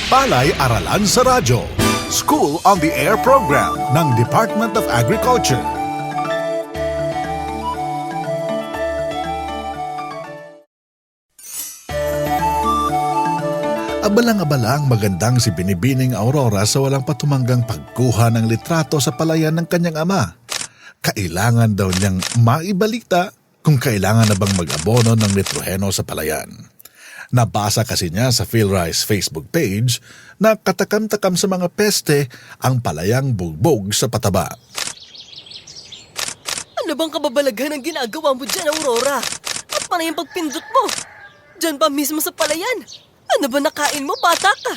Palay Aralan sa Radyo, School on the Air program ng Department of Agriculture. Abalang-abala ang magandang si Binibining Aurora sa walang patumanggang pagkuha ng litrato sa palayan ng kanyang ama. Kailangan daw niyang maibalita kung kailangan na bang mag-abono ng nitroheno sa palayan. Nabasa kasi niya sa PhilRice Facebook page na katakam-takam sa mga peste ang palayang bugbog sa pataba. Ano bang kababalaghan ang ginagawa mo dyan, Aurora? At paano yung pagpindot mo? Dyan ba mismo sa palayan? Ano ba nakain mo, bata ka?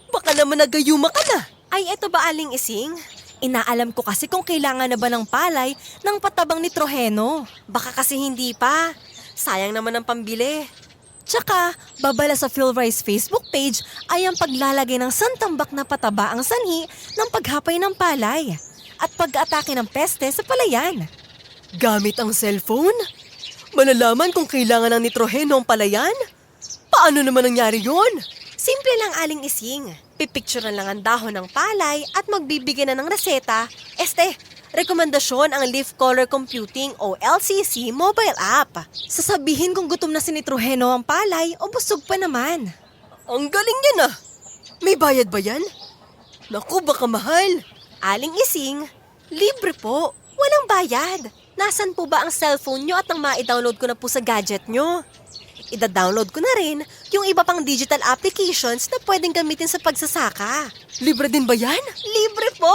Baka naman nagayuma ka na. Ay, eto ba, Aling Ising? Inaalam ko kasi kung kailangan na ba ng palay ng patabang nitroheno. Baka kasi hindi pa. Sayang naman ang pambili. Tsaka, babala sa PhilRice Facebook page ay ang paglalagay ng santambak na pataba ang sanhi ng paghapay ng palay at pag-atake ng peste sa palayan. Gamit ang cellphone? Malalaman kung kailangan ng nitroheno ang palayan? Paano naman nangyari yun? Simple lang, Aling Ising. Pipicturean lang ang dahon ng palay at magbibigay na ng reseta. Rekomendasyon ang Leaf Color Computing o LCC mobile app. Sasabihin kung gutom na si nitroheno ang palay o busog pa naman. Ang galing yan ah! May bayad ba yan? Naku, baka mahal. Aling Ising, libre po. Walang bayad. Nasaan po ba ang cellphone nyo at nang ma-download ko na po sa gadget nyo? Ida-download ko na rin yung iba pang digital applications na pwedeng gamitin sa pagsasaka. Libre din ba yan? Libre po!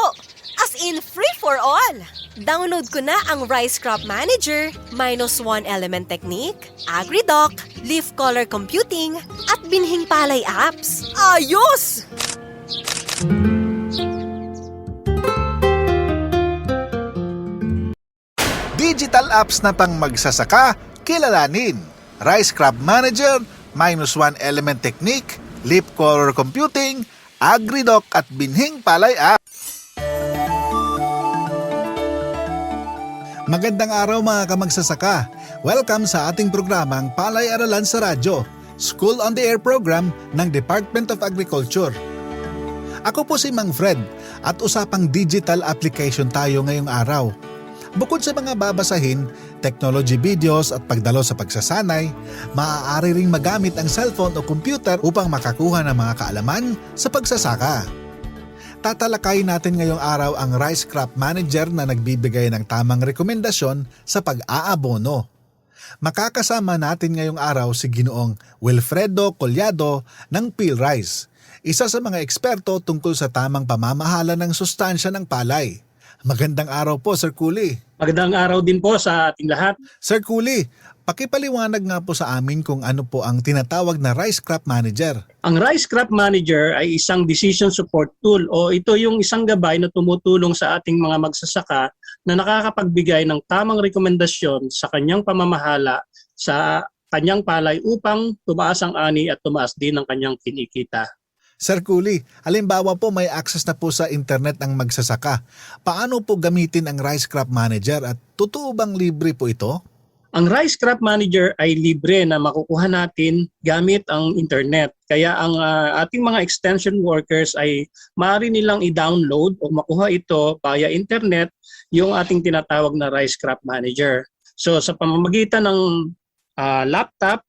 As in free for all! Download ko na ang Rice Crop Manager, -1 Element Technique, AgriDoc, Leaf Color Computing, at Binhing Palay apps. Ayos! Digital apps na pang magsasaka, kilalanin. Rice Crop Manager, -1 Element Technique, Leaf Color Computing, AgriDoc at Binhing Palay app. Magandang araw mga kamagsasaka. Welcome sa ating programang Palay Aralan sa Radyo, School on the Air program ng Department of Agriculture. Ako po si Mang Fred at usapang digital application tayo ngayong araw. Bukod sa mga babasahin, technology videos at pagdalo sa pagsasanay, maaari ring magamit ang cellphone o computer upang makakuha ng mga kaalaman sa pagsasaka. Tatalakayin natin ngayong araw ang Rice Crop Manager na nagbibigay ng tamang rekomendasyon sa pag-aabono. Makakasama natin ngayong araw si Ginoong Wilfredo Collado ng PhilRice, isa sa mga eksperto tungkol sa tamang pamamahala ng sustansya ng palay. Magandang araw po, Sir Kuli. Magandang araw din po sa ating lahat. Sir Kuli, pakipaliwanag nga po sa amin kung ano po ang tinatawag na Rice Crop Manager. Ang Rice Crop Manager ay isang decision support tool o ito yung isang gabay na tumutulong sa ating mga magsasaka na nakakapagbigay ng tamang rekomendasyon sa kanyang pamamahala sa kanyang palay upang tumaas ang ani at tumaas din ang kanyang kinikita. Sir Kuli, halimbawa po may access na po sa internet ang magsasaka. Paano po gamitin ang Rice Crop Manager at totoo bang libre po ito? Ang Rice Crop Manager ay libre na makukuha natin gamit ang internet. Kaya ang ating mga extension workers ay maaari nilang i-download o makuha ito via internet yung ating tinatawag na Rice Crop Manager. So sa pamamagitan ng laptop,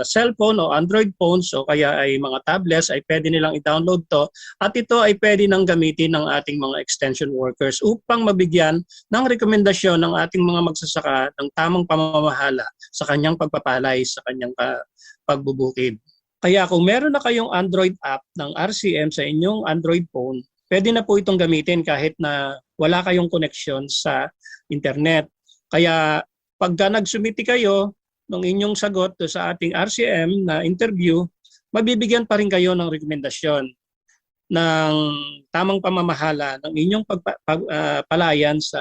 cellphone o Android phones o kaya ay mga tablets ay pwede nilang i-download to at ito ay pwede nang gamitin ng ating mga extension workers upang mabigyan ng rekomendasyon ng ating mga magsasaka ng tamang pamamahala sa kanyang pagpapalay, sa kanyang pagbubukid. Kaya kung meron na kayong Android app ng RCM sa inyong Android phone, pwede na po itong gamitin kahit na wala kayong connection sa internet. Kaya pagka nagsumiti kayo ng inyong sagot sa ating RCM na interview, mabibigyan pa rin kayo ng rekomendasyon ng tamang pamamahala ng inyong palayan sa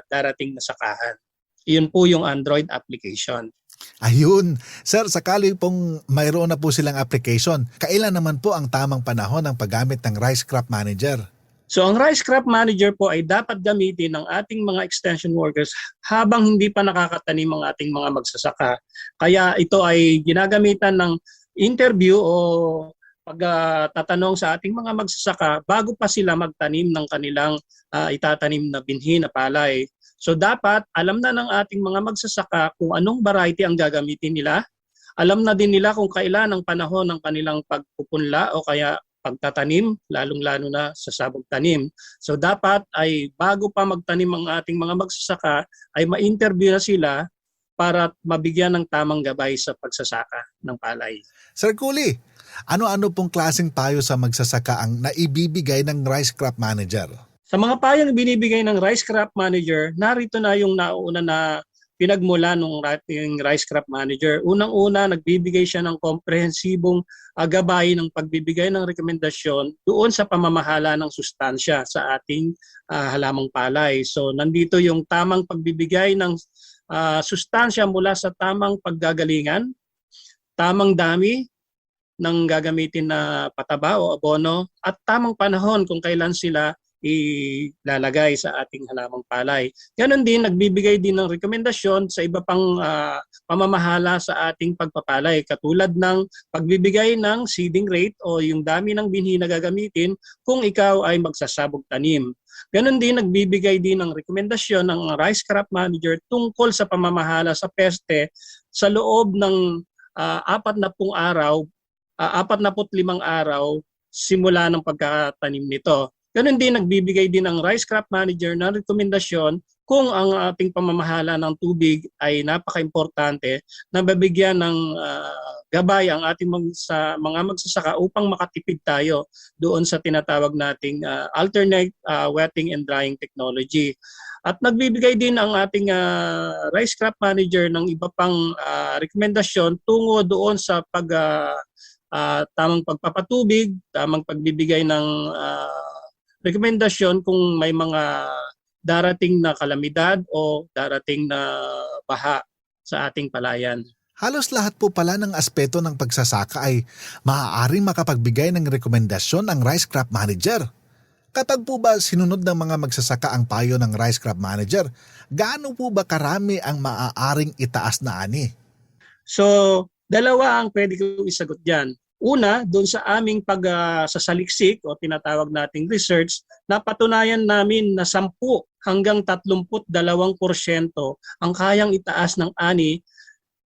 darating na sakahan. Iyon po yung Android application. Ayun. Sir, sakali pong mayroon na po silang application, kailan naman po ang tamang panahon ng paggamit ng Rice Crop Manager? So ang Rice Crop Manager po ay dapat gamitin ng ating mga extension workers habang hindi pa nakakatanim ang ating mga magsasaka. Kaya ito ay ginagamitan ng interview o pagtatanong sa ating mga magsasaka bago pa sila magtanim ng kanilang itatanim na binhi na palay. So dapat alam na ng ating mga magsasaka kung anong variety ang gagamitin nila. Alam na din nila kung kailan ang panahon ng kanilang pagpupunla o kaya pagtatanim, lalong-lalo na sa sabog tanim. So dapat ay bago pa magtanim ang ating mga magsasaka ay ma-interview na sila para mabigyan ng tamang gabay sa pagsasaka ng palay. Sir Kuli, ano-ano pong klaseng payo sa magsasaka ang naibibigay ng Rice Crop Manager? Sa mga payong binibigay ng Rice Crop Manager, narito na yung nauna na pinagmula ng ating Rice Crop Manager. Unang-una, nagbibigay siya ng komprehensibong gabay ng pagbibigay ng rekomendasyon doon sa pamamahala ng sustansya sa ating halamang palay. So nandito yung tamang pagbibigay ng sustansya mula sa tamang paggagalingan, tamang dami ng gagamitin na pataba o abono, at tamang panahon kung kailan sila ilalagay sa ating halamang palay. Ganon din, nagbibigay din ng rekomendasyon sa iba pang pamamahala sa ating pagpapalay, katulad ng pagbibigay ng seeding rate o yung dami ng binhi na gagamitin kung ikaw ay magsasabog tanim. Ganon din, nagbibigay din ng rekomendasyon ng Rice Crop Manager tungkol sa pamamahala sa peste sa loob ng 45 araw simula ng pagkatanim nito. Ganon din, nagbibigay din ang Rice Crop Manager ng rekomendasyon kung ang ating pamamahala ng tubig ay napaka-importante na babigyan ng gabay ang ating mga magsasaka upang makatipid tayo doon sa tinatawag nating alternate wetting and drying technology. At nagbibigay din ang ating Rice Crop Manager ng iba pang rekomendasyon tungo doon sa tamang pagpapatubig, tamang pagbibigay ng rekomendasyon kung may mga darating na kalamidad o darating na baha sa ating palayan. Halos lahat po pala ng aspeto ng pagsasaka ay maaaring makapagbigay ng rekomendasyon ang Rice Crop Manager. Kapag po ba sinunod ng mga magsasaka ang payo ng Rice Crop Manager, gaano po ba karami ang maaaring itaas na ani? So, dalawa ang pwede kong isagot dyan. Una, doon sa aming pagsasaliksik o tinatawag nating research, napatunayan namin na 10 hanggang 32% ang kayang itaas ng ani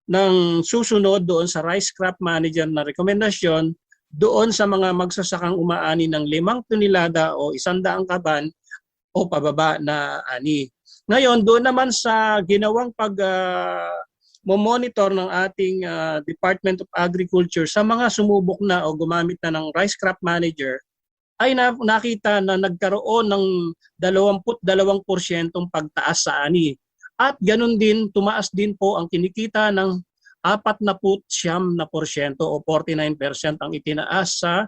ng susunod doon sa Rice Crop Manager na rekomendasyon doon sa mga magsasakang umaani ng 5 tonelada o 100 kaban o pababa na ani. Ngayon, doon naman sa ginawang monitor ng ating Department of Agriculture sa mga sumubok na o gumamit na ng Rice Crop Manager, ay nakita na nagkaroon ng 22% pagtaas sa ani. At ganun din, tumaas din po ang kinikita ng 49% o 49% ang itinaas sa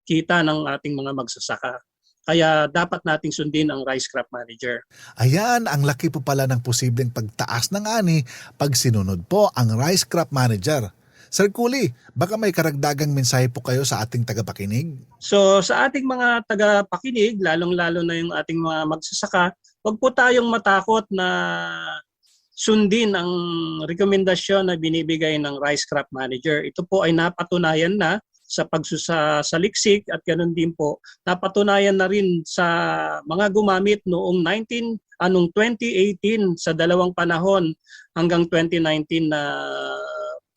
kita ng ating mga magsasaka. Kaya dapat nating sundin ang Rice Crop Manager. Ayan, ang laki po pala ng posibleng pagtaas ng ani pag sinunod po ang Rice Crop Manager. Sir Kuli, baka may karagdagang mensahe po kayo sa ating tagapakinig? So sa ating mga tagapakinig, lalong-lalo na yung ating mga magsasaka, huwag po tayong matakot na sundin ang rekomendasyon na binibigay ng Rice Crop Manager. Ito po ay napatunayan na sa pagsasaliksik at ganoon din po napatunayan na rin sa mga gumamit noong 2018 sa dalawang panahon hanggang 2019 na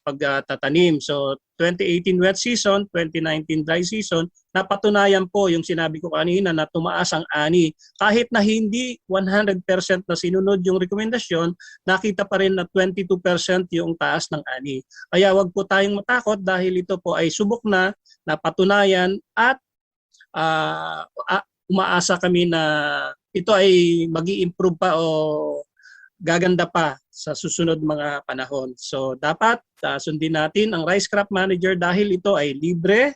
pagtatanim. So 2018 wet season, 2019 dry season, napatunayan po yung sinabi ko kanina na tumaas ang ani. Kahit na hindi 100% na sinunod yung rekomendasyon, nakita pa rin na 22% yung taas ng ani. Kaya wag po tayong matakot dahil ito po ay subok na, napatunayan at umaasa kami na ito ay mag-i-improve pa o gaganda pa sa susunod mga panahon. So dapat sundin natin ang Rice Crop Manager dahil ito ay libre,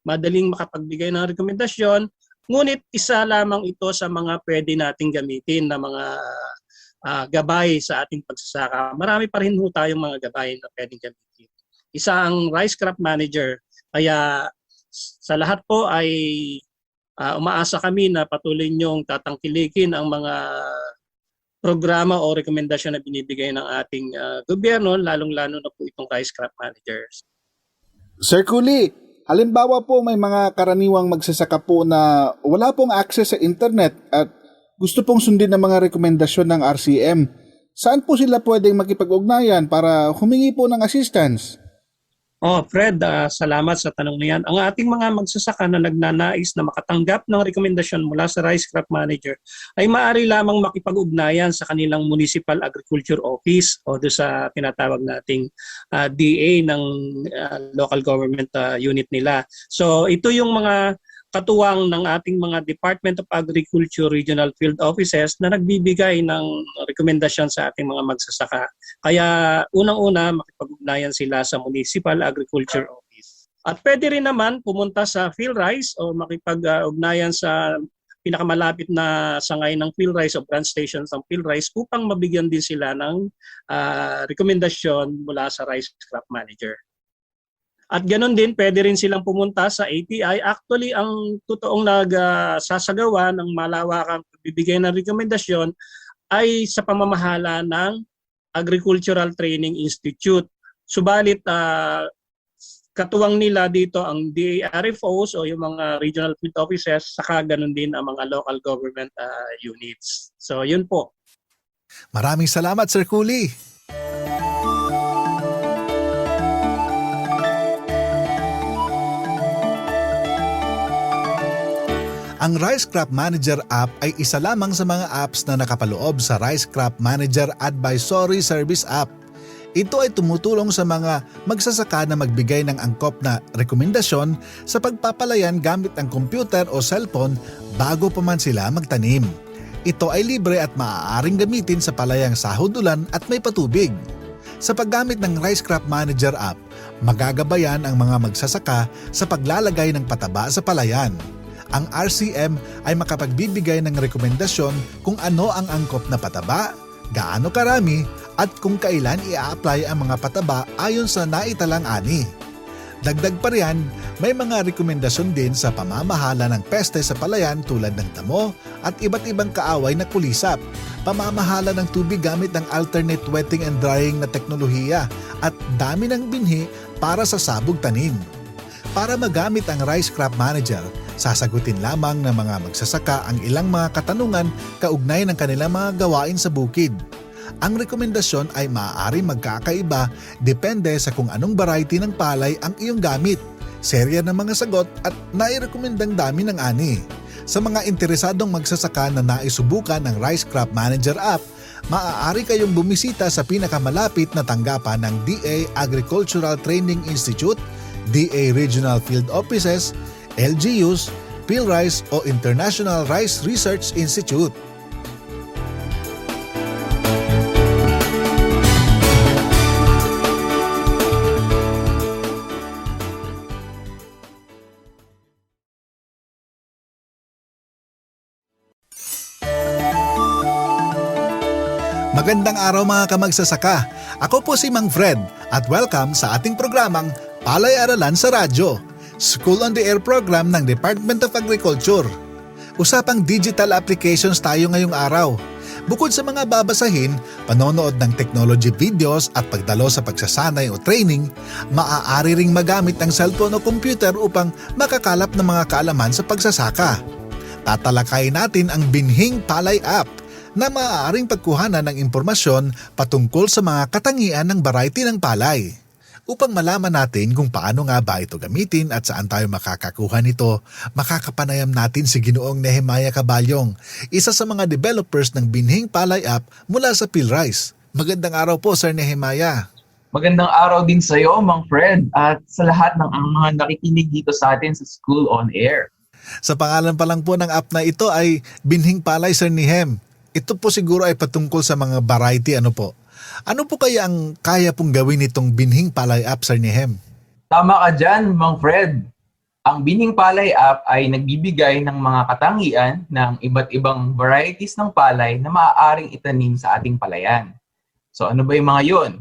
madaling makapagbigay ng rekomendasyon, ngunit isa lamang ito sa mga pwede nating gamitin na mga gabay sa ating pagsasaka. Marami pa rin tayong mga gabay na pwedeng gamitin. Isa ang Rice Crop Manager. Kaya sa lahat po ay umaasa kami na patuloy niyong tatangkilikin ang mga programa o rekomendasyon na binibigay ng ating gobyerno, lalong-lalo na po itong Rice Crop Managers. Sir Kuli, Halimbawa po may mga karaniwang magsasaka po na wala pong access sa internet at gusto pong sundin ng mga rekomendasyon ng RCM. Saan po sila pwedeng makipag-ugnayan para humingi po ng assistance? Fred, salamat sa tanong na yan. Ang ating mga magsasaka na nagnanais na makatanggap ng rekomendasyon mula sa Rice Crop Manager ay maaari lamang makipag-ugnayan sa kanilang Municipal Agriculture Office o doon sa tinatawag nating DA ng local government unit nila. So ito yung mga katuwang ng ating mga Department of Agriculture Regional Field Offices na nagbibigay ng rekomendasyon sa ating mga magsasaka. Kaya unang-una makipag-ugnayan sila sa Municipal Agriculture Office. At pwede rin naman pumunta sa PhilRice o makipag-ugnayan sa pinakamalapit na sangay ng PhilRice o branch stations ng PhilRice upang mabigyan din sila ng rekomendasyon mula sa Rice Crop Manager. At ganoon din, pwede rin silang pumunta sa ATI. Actually, ang totoong nagsasagawa ng malawakang pagbibigay ng rekomendasyon ay sa pamamahala ng Agricultural Training Institute. Subalit, katuwang nila dito ang DARFOs o yung mga regional field offices, saka ganoon din ang mga local government units. So, yun po. Maraming salamat, Sir Cooley. Ang Rice Crop Manager app ay isa lamang sa mga apps na nakapaloob sa Rice Crop Manager Advisory Service app. Ito ay tumutulong sa mga magsasaka na magbigay ng angkop na rekomendasyon sa pagpapalayan gamit ang computer o cellphone bago pa man sila magtanim. Ito ay libre at maaaring gamitin sa palayang sahudulan at may patubig. Sa paggamit ng Rice Crop Manager app, magagabayan ang mga magsasaka sa paglalagay ng pataba sa palayan. Ang RCM ay makapagbibigay ng rekomendasyon kung ano ang angkop na pataba, gaano karami, at kung kailan i-apply ang mga pataba ayon sa naitalang ani. Dagdag pa riyan, may mga rekomendasyon din sa pamamahala ng peste sa palayan tulad ng damo at iba't ibang kaaway na kulisap, pamamahala ng tubig gamit ng alternate wetting and drying na teknolohiya at dami ng binhi para sa sabog tanim. Para magamit ang Rice Crop Manager, sasagutin lamang ng mga magsasaka ang ilang mga katanungan kaugnay ng kanilang mga gawain sa bukid. Ang rekomendasyon ay maaari magkakaiba depende sa kung anong variety ng palay ang iyong gamit, serya ng mga sagot at nairekomendang dami ng ani. Sa mga interesadong magsasaka na naisubukan ng Rice Crop Manager app, maaari kayong bumisita sa pinakamalapit na tanggapan ng DA Agricultural Training Institute, DA Regional Field Offices, LGUs, PhilRice o International Rice Research Institute. Magandang araw mga kamagsasaka. Ako po si Mang Fred at welcome sa ating programang Palay-Aralan sa Radyo, School on the Air program ng Department of Agriculture. Usapang digital applications tayo ngayong araw. Bukod sa mga babasahin, panonood ng technology videos at pagdalo sa pagsasanay o training, maaari ring magamit ang cellphone o computer upang makakalap ng mga kaalaman sa pagsasaka. Tatalakayin natin ang Binhing Palay App na maaaring pagkuhanan ng impormasyon patungkol sa mga katangian ng variety ng palay. Upang malaman natin kung paano nga ba ito gamitin at saan tayo makakakuha nito, makakapanayam natin si Ginoong Nehemiah Cabalyong, isa sa mga developers ng Binhing Palay App mula sa PhilRice. Magandang araw po, Sir Nehemiah. Magandang araw din sa iyo, Mang Fred, at sa lahat ng mga nakikinig dito sa atin sa School on Air. Sa pangalan pa lang po ng app na ito ay Binhing Palay, Sir Nehem. Ito po siguro ay patungkol sa mga variety, ano po? Ano po kaya ang kaya pong gawin nitong Binhing Palay App, Sir Nehem? Tama ka dyan, Mang Fred. Ang Binhing Palay App ay nagbibigay ng mga katangian ng iba't ibang varieties ng palay na maaaring itanim sa ating palayan. So ano ba yung mga yun?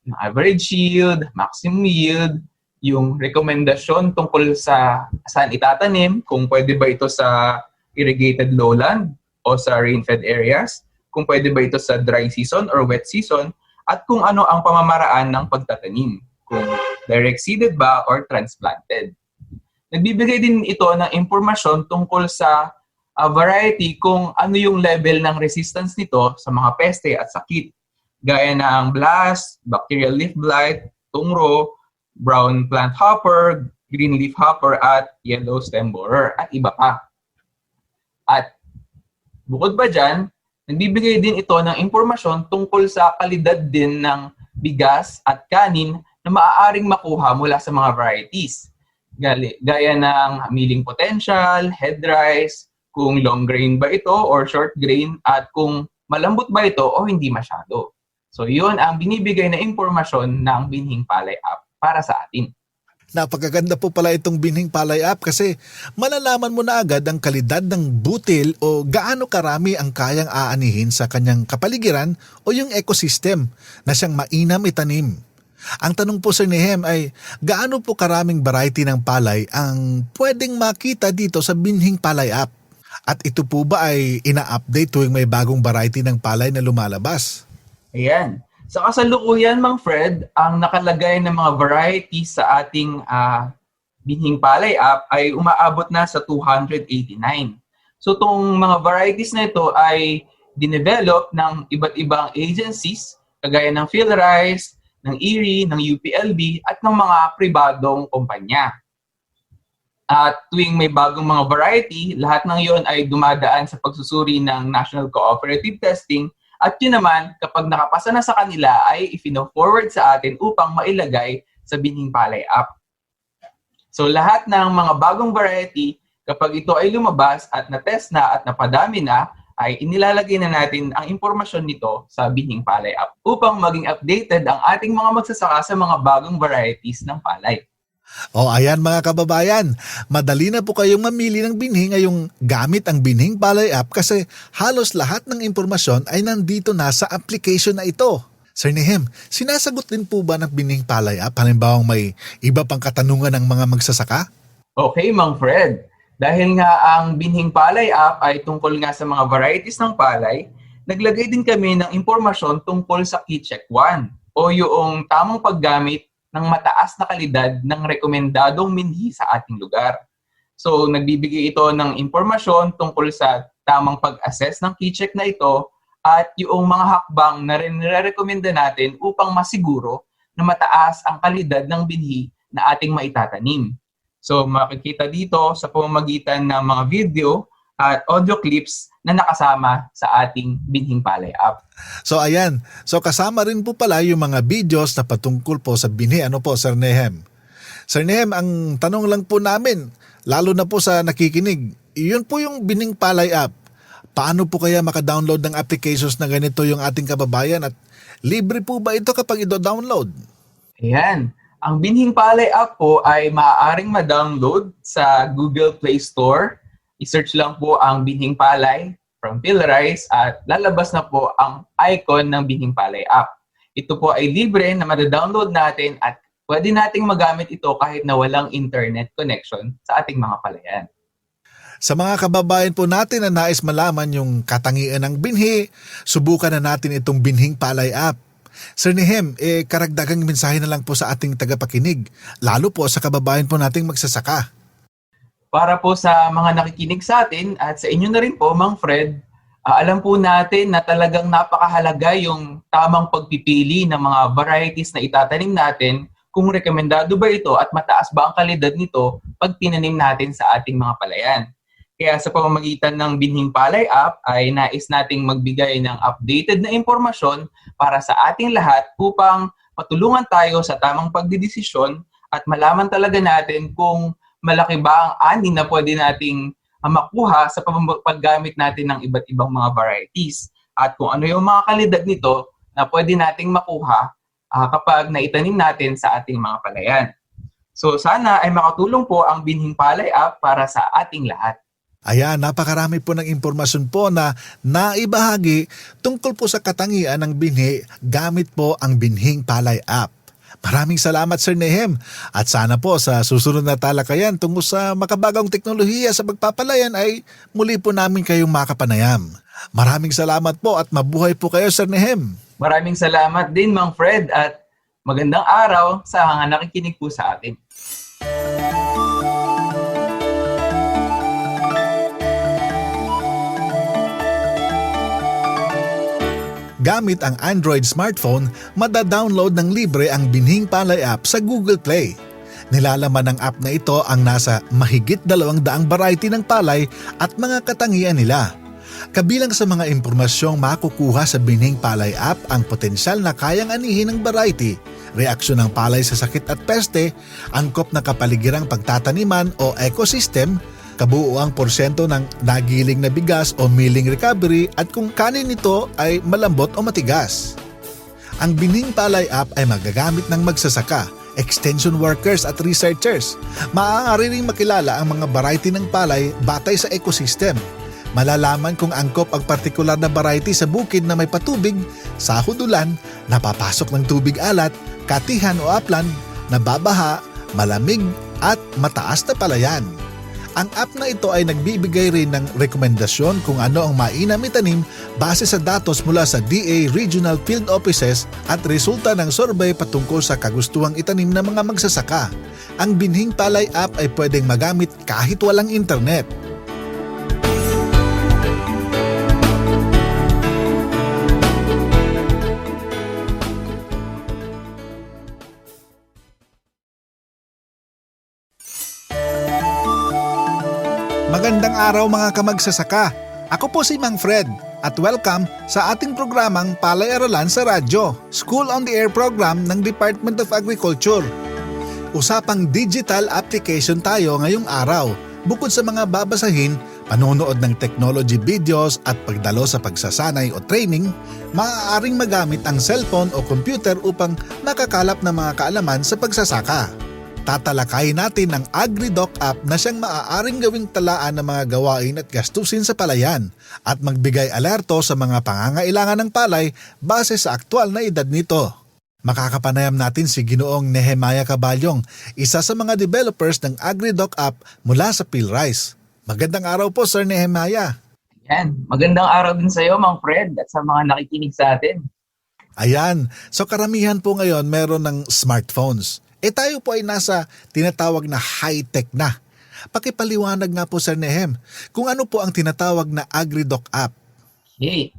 Yung average yield, maximum yield, yung rekomendasyon tungkol sa saan itatanim, kung pwede ba ito sa irrigated lowland o sa rain-fed areas, kung pwede ba ito sa dry season or wet season, at kung ano ang pamamaraan ng pagtatanim, kung direct seeded ba or transplanted. nagbibigay din ito ng impormasyon tungkol sa variety kung ano yung level ng resistance nito sa mga peste at sakit. Gaya ng blast, bacterial leaf blight, tungro, brown plant hopper, green leaf hopper, at yellow stem borer, at iba pa. At bukod pa dyan, nagbibigay din ito ng impormasyon tungkol sa kalidad din ng bigas at kanin na maaaring makuha mula sa mga varieties. Gaya ng milling potential, head rice, kung long grain ba ito or short grain, at kung malambot ba ito o hindi masyado. So yun ang binibigay na impormasyon ng Binhing Palay App para sa atin. Napakaganda po pala itong Binhing Palay App kasi malalaman mo na agad ang kalidad ng butil o gaano karami ang kayang aanihin sa kanyang kapaligiran o yung ecosystem na siyang mainam itanim. Ang tanong po, Sir Nehem, ay gaano po karaming variety ng palay ang pwedeng makita dito sa Binhing Palay App? At ito po ba ay ina-update tuwing may bagong variety ng palay na lumalabas? Ayan. Sa kasalukuyan, Mang Fred, ang nakalagay ng mga varieties sa ating Binhing Palay App ay umaabot na sa 289. So itong mga varieties na ito ay dinevelop ng iba't ibang agencies kagaya ng PhilRice, ng IRRI, ng UPLB at ng mga pribadong kumpanya. At tuwing may bagong mga variety, lahat ng iyon ay dumadaan sa pagsusuri ng National Cooperative Testing. At yun naman, kapag nakapasa na sa kanila, ay i-forward sa atin upang mailagay sa Binhing Palay App. So lahat ng mga bagong variety, kapag ito ay lumabas at na-test na at napadami na, ay inilalagay na natin ang impormasyon nito sa Binhing Palay App upang maging updated ang ating mga magsasaka sa mga bagong varieties ng palay. O ayan mga kababayan, madali na po kayong mamili ng binhi ngayong gamit ang Binhing Palay App kasi halos lahat ng impormasyon ay nandito na sa application na ito. Sir Nehem, sinasagot din po ba ng Binhing Palay App halimbawa may iba pang katanungan ng mga magsasaka? Okay, Mang Fred. Dahil nga ang Binhing Palay App ay tungkol nga sa mga varieties ng palay, naglagay din kami ng impormasyon tungkol sa KeyCheck 1 o yung tamang paggamit ng mataas na kalidad ng rekomendadong binhi sa ating lugar. So, nagbibigay ito ng impormasyon tungkol sa tamang pag-assess ng KeyCheck na ito at yung mga hakbang na nire-recommenda natin upang masiguro na mataas ang kalidad ng binhi na ating maitatanim. So, makikita dito sa pamamagitan ng mga video at audio clips na nakasama sa ating Binhing Palay App. So ayan, so kasama rin po pala yung mga videos na patungkol po sa binhi. Ano po, Sir Nehem? Sir Nehem, ang tanong lang po namin, lalo na po sa nakikinig, yun po yung Binhing Palay App. Paano po kaya maka-download ng applications na ganito yung ating kababayan at libre po ba ito kapag ito-download? Ayan. Ang Binhing Palay App po ay maaaring ma-download sa Google Play Store. I-search lang po ang Binhing Palay from PhilRice at lalabas na po ang icon ng Binhing Palay App. Ito po ay libre na mada-download natin at pwede nating magamit ito kahit na walang internet connection sa ating mga palayan. Sa mga kababayan po natin na nais malaman yung katangian ng binhi, subukan na natin itong Binhing Palay App. Sir Nehem, karagdagang mensahe na lang po sa ating tagapakinig, lalo po sa kababayan po nating magsasaka. Para po sa mga nakikinig sa atin at sa inyo na rin po, Mang Fred, alam po natin na talagang napakahalaga yung tamang pagpipili ng mga varieties na itatanim natin, kung rekomendado ba ito at mataas ba ang kalidad nito pag tinanim natin sa ating mga palayan. Kaya sa pamamagitan ng Binhing Palay App ay nais nating magbigay ng updated na impormasyon para sa ating lahat upang matulungan tayo sa tamang pagdidesisyon at malaman talaga natin kung malaki ba ang ani na pwede nating makuha sa paggamit natin ng iba't ibang mga varieties at kung ano yung mga kalidad nito na pwede nating makuha kapag naitanim natin sa ating mga palayan. So sana ay makatulong po ang Binhing Palay App para sa ating lahat. Ayan, napakarami po ng impormasyon po na naibahagi tungkol po sa katangian ng binhi gamit po ang Binhing Palay App. Maraming salamat, Sir Nehem. At sana po sa susunod na talakayan tungkol sa makabagong teknolohiya sa pagpapalayan ay muli po namin kayong makapanayam. Maraming salamat po at mabuhay po kayo, Sir Nehem. Maraming salamat din, Mang Fred, at magandang araw sa mga nakikinig po sa atin. Gamit ang Android smartphone, madadownload ng libre ang Binhing Palay app sa Google Play. Nilalaman ng app na ito ang nasa mahigit 200 variety ng palay at mga katangian nila. Kabilang sa mga impormasyong makukuha sa Binhing Palay app ang potensyal na kayang anihin ng variety, reaksyon ng palay sa sakit at peste, angkop na kapaligirang pagtataniman o ecosystem, kabuuang porsyento ng nagiling na bigas o milling recovery at kung kanin nito ay malambot o matigas. Ang Binhing Palay app ay magagamit ng magsasaka, extension workers at researchers. Maaari ring makilala ang mga variety ng palay batay sa ecosystem. Malalaman kung angkop ang partikular na variety sa bukid na may patubig, sa hudulan, napapasok ng tubig alat, katihan o upland, nababaha, malamig at mataas na palayan. Ang app na ito ay nagbibigay rin ng rekomendasyon kung ano ang mainam itanim base sa datos mula sa DA Regional Field Offices at resulta ng survey patungkol sa kagustuhang itanim ng mga magsasaka. Ang Binhing Palay app ay pwedeng magamit kahit walang internet. Magandang araw mga kamagsasaka. Ako po si Mang Fred at welcome sa ating programang Palay-aralan sa Radyo, School on the Air program ng Department of Agriculture. Usapang digital application tayo ngayong araw. Bukod sa mga babasahin, panonood ng technology videos at pagdalo sa pagsasanay o training, maaaring magamit ang cellphone o computer upang makakalap ng mga kaalaman sa pagsasaka. Tatalakayin natin ang AgriDoc app na siyang maaaring gawing talaan ng mga gawain at gastusin sa palayan at magbigay alerto sa mga pangangailangan ng palay base sa aktwal na edad nito. Makakapanayam natin si Ginoong Nehemiah Cabalyong, isa sa mga developers ng AgriDoc app mula sa PhilRice. Magandang araw po Sir Nehemiah. Yan. Magandang araw din sa iyo, Mang Fred, at sa mga nakikinig sa atin. Ayan, so karamihan po ngayon meron ng smartphones. Tayo po ay nasa tinatawag na high-tech na. Pakipaliwanag nga po Sir Nehem, kung ano po ang tinatawag na AgriDoc app. Okay.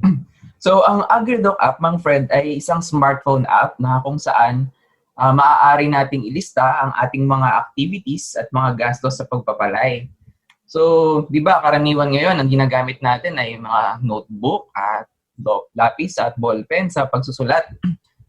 So, ang AgriDoc app, Mang Fred, ay isang smartphone app na kung saan maaari nating ilista ang ating mga activities at mga gastos sa pagpapalay. So, di ba, karaniwan ngayon, ang ginagamit natin ay mga notebook at lapis at ballpen sa pagsusulat.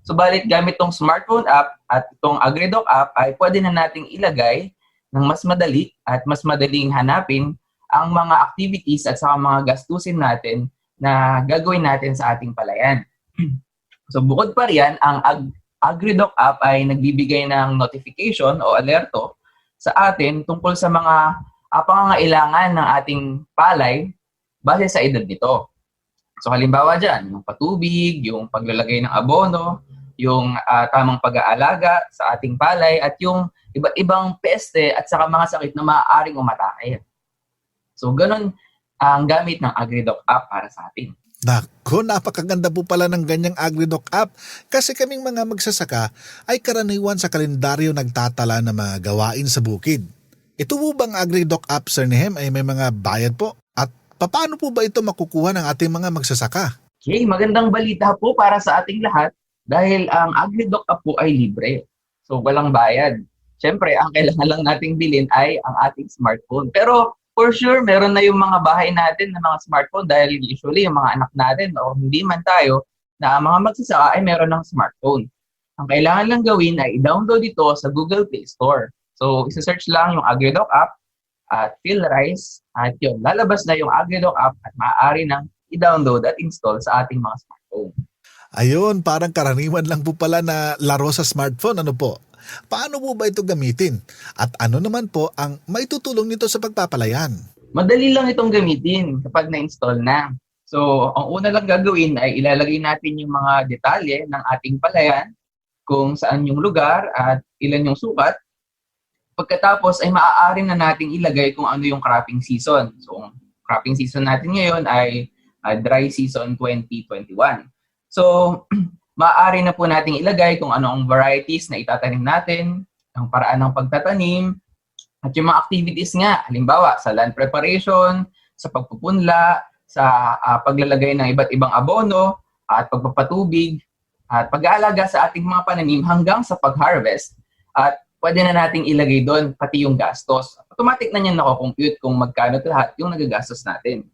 Subalit gamit tong smartphone app at itong AgriDoc app ay pwede na nating ilagay ng mas madali at mas madaling hanapin ang mga activities at saka mga gastusin natin na gagawin natin sa ating palayan. So bukod pa riyan, ang AgriDoc app ay nagbibigay ng notification o alerto sa atin tungkol sa mga pangangailangan ng ating palay base sa edad nito. So halimbawa dyan, yung patubig, yung paglalagay ng abono, yung tamang pag-aalaga sa ating palay, at yung iba't ibang peste at saka mga sakit na maaaring umatake. So ganun ang gamit ng AgriDoc app para sa atin. Naku, napakaganda po pala ng ganyang AgriDoc app kasi kaming mga magsasaka ay karaniwan sa kalendaryo nagtatala ng mga gawain sa bukid. Ito po bang AgriDoc app Sir Nehem ay may mga bayad po? At paano po ba ito makukuha ng ating mga magsasaka? Okay, magandang balita po para sa ating lahat dahil ang AgriDoc app po ay libre. So walang bayad. Siyempre, ang kailangan lang nating bilhin ay ang ating smartphone. Pero for sure, meron na yung mga bahay natin na mga smartphone dahil usually yung mga anak natin o hindi man tayo na mga magsasaka ay meron ng smartphone. Ang kailangan lang gawin ay i-download ito sa Google Play Store. So isa-search lang yung AgriDoc app at PhilRice at yun, lalabas na yung AgriDoc app at maaari nang i-download at install sa ating mga smartphone. Ayun, parang karaniwan lang po pala na laro sa smartphone, ano po? Paano po ba ito gamitin? At ano naman po ang maitutulong nito sa pagpapalayan? Madali lang itong gamitin kapag na-install na. So, ang una lang gagawin ay ilalagay natin yung mga detalye ng ating palayan, kung saan yung lugar at ilan yung sukat. Pagkatapos ay maaari na nating ilagay kung ano yung cropping season. So, ang cropping season natin ngayon ay dry season 2021. So, maaari na po nating ilagay kung ano ang varieties na itatanim natin, ang paraan ng pagtatanim, at yung mga activities nga, halimbawa sa land preparation, sa pagpupunla, sa paglalagay ng iba't ibang abono, at pagpapatubig at pag-aalaga sa ating mga pananim hanggang sa pag-harvest. At pwede na nating ilagay doon pati yung gastos. Automatic na niyan nako-compute kung magkano lahat yung nagagastos natin.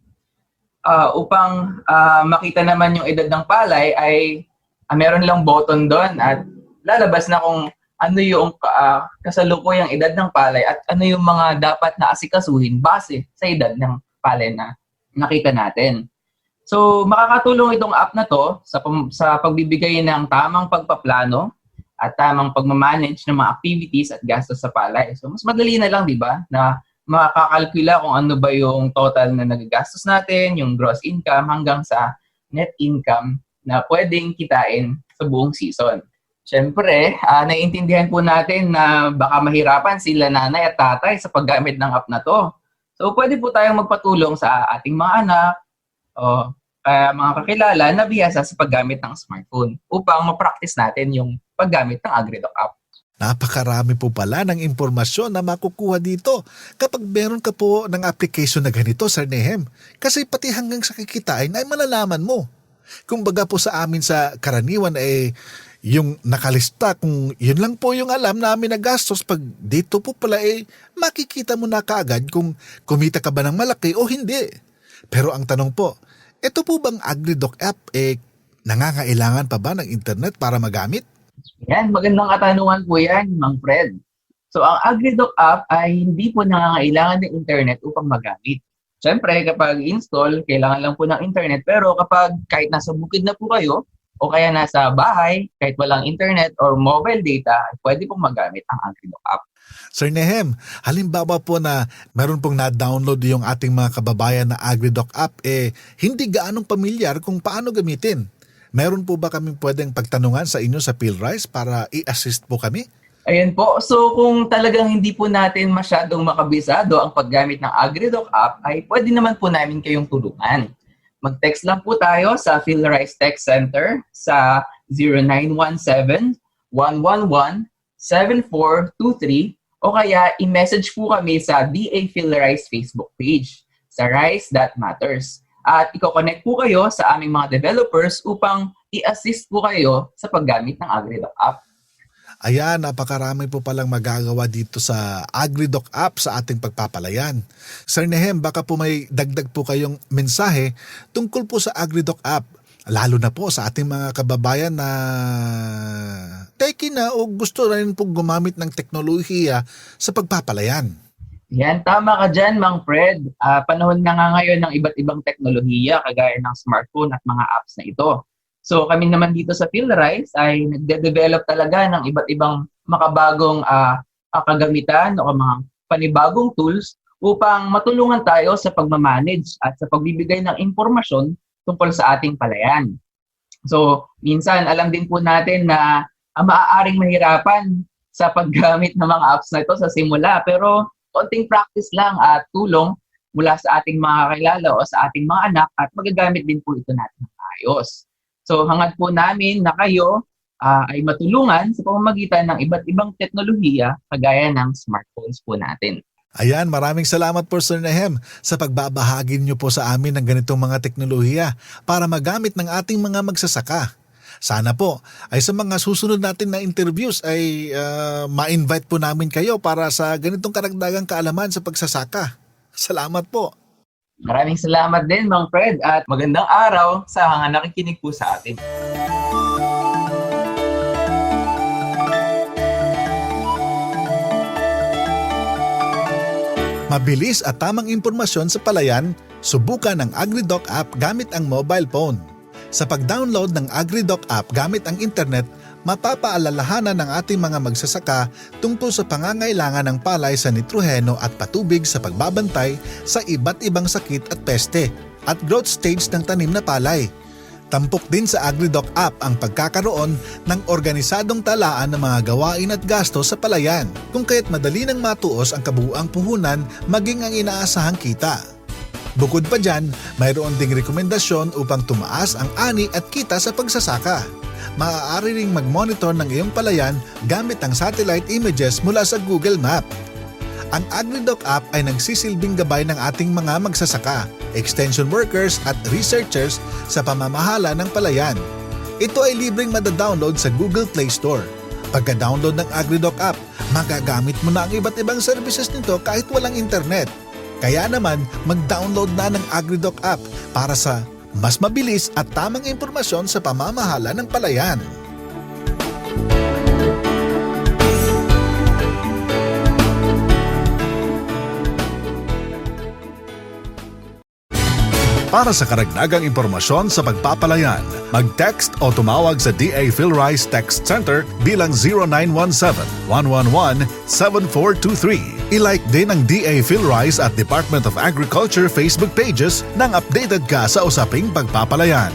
Upang makita naman yung edad ng palay ay meron lang button doon at lalabas na kung ano yung kasalukuyang edad ng palay at ano yung mga dapat na asikasuhin base sa edad ng palay na nakita natin. So, makakatulong itong app na to sa pagbibigay ng tamang pagpaplano at tamang pagmamanage ng mga activities at gastos sa palay. So, mas madali na lang, di ba, na makakalkula kung ano ba yung total na nagagastos natin, yung gross income hanggang sa net income na pwedeng kitain sa buong season. Siyempre, naiintindihan po natin na baka mahirapan sila nanay at tatay sa paggamit ng app na to. So, pwede po tayong magpatulong sa ating mga anak o mga kakilala na bihasa sa paggamit ng smartphone upang ma-practice natin yung paggamit ng AgriDoc app. Napakarami po pala ng impormasyon na makukuha dito kapag meron ka po ng application na ganito, Sir Nehem. Kasi pati hanggang sa kikitain ay malalaman mo. Kung baga po sa amin sa karaniwan ay yung nakalista, kung yun lang po yung alam namin na gastos, pag dito po pala makikita mo na kaagad kung kumita ka ba ng malaki o hindi. Pero ang tanong po, ito po bang AgriDoc app nangangailangan pa ba ng internet para magamit? Yan, magandang katanungan po yan, Mang Fred. So, ang AgriDoc app ay hindi po nangangailangan ng internet upang magamit. Siyempre, kapag install, kailangan lang po ng internet. Pero kapag kahit nasa bukid na po kayo, o kaya nasa bahay, kahit walang internet or mobile data, pwede pong magamit ang AgriDoc app. Sir Nehem, halimbawa po na meron pong na-download yung ating mga kababayan na AgriDoc app, hindi gaanong pamilyar kung paano gamitin. Meron po ba kami pwedeng pagtanungan sa inyo sa PhilRise para i-assist po kami? Ayan po. So kung talagang hindi po natin masyadong makabisado ang paggamit ng AgriDoc app, ay pwede naman po namin kayong tulungan. Mag-text lang po tayo sa PhilRise Tech Center sa 0917-111-7423 o kaya i-message po kami sa DA PhilRise Facebook page sa Rice.Matters. At i-connect po kayo sa aming mga developers upang i-assist po kayo sa paggamit ng AgriDoc app. Ayan, napakarami po palang magagawa dito sa AgriDoc app sa ating pagpapalayan. Sir Nehem, baka po may dagdag po kayong mensahe tungkol po sa AgriDoc app, lalo na po sa ating mga kababayan na teki na o gusto rin po gumamit ng teknolohiya sa pagpapalayan. Yan, tama ka dyan, Mang Fred. Panahon na nga ngayon ng iba't ibang teknolohiya kagaya ng smartphone at mga apps na ito. So kami naman dito sa PhilRise ay nagde-develop talaga ng iba't ibang makabagong kagamitan o mga panibagong tools upang matulungan tayo sa pagmamanage at sa pagbibigay ng impormasyon tungkol sa ating palayan. So minsan alam din po natin na maaaring mahirapan sa paggamit ng mga apps na ito sa simula, pero konting practice lang at tulong mula sa ating mga kakilala o sa ating mga anak at magagamit din po ito natin ng ayos. So hangad po namin na kayo ay matulungan sa pamamagitan ng iba't ibang teknolohiya kagaya ng smartphones po natin. Ayan, maraming salamat po Sir Nehem sa pagbabahagi niyo po sa amin ng ganitong mga teknolohiya para magamit ng ating mga magsasaka. Sana po ay sa mga susunod natin na interviews ay ma-invite po namin kayo para sa ganitong karagdagang kaalaman sa pagsasaka. Salamat po. Maraming salamat din, Mang Fred, at magandang araw sa mga nakikinig po sa atin. Mabilis at tamang impormasyon sa palayan, subukan ang AgriDoc app gamit ang mobile phone. Sa pag-download ng AgriDoc app gamit ang internet, mapapaalalahanan ng ating mga magsasaka tungkol sa pangangailangan ng palay sa nitroheno at patubig sa pagbabantay sa iba't ibang sakit at peste at growth stage ng tanim na palay. Tampok din sa AgriDoc app ang pagkakaroon ng organisadong talaan ng mga gawain at gastos sa palayan, kung kaya't madali nang matuos ang kabuuang puhunan maging ang inaasahang kita. Bukod pa dyan, mayroon ding rekomendasyon upang tumaas ang ani at kita sa pagsasaka. Maaari ring mag-monitor ng iyong palayan gamit ang satellite images mula sa Google Map. Ang AgriDoc app ay nagsisilbing gabay ng ating mga magsasaka, extension workers at researchers sa pamamahala ng palayan. Ito ay libreng madadownload sa Google Play Store. Pagka-download ng AgriDoc app, magagamit mo na ang iba't ibang services nito kahit walang internet. Kaya naman, mag-download na ng AgriDoc app para sa mas mabilis at tamang impormasyon sa pamamahala ng palayan. Para sa karagdagang impormasyon sa pagpapalayan, mag-text o tumawag sa DA PhilRice Text Center bilang 0917-111-7423. I-like din ang DA PhilRice at Department of Agriculture Facebook pages nang updated ka sa usaping pagpapalayan.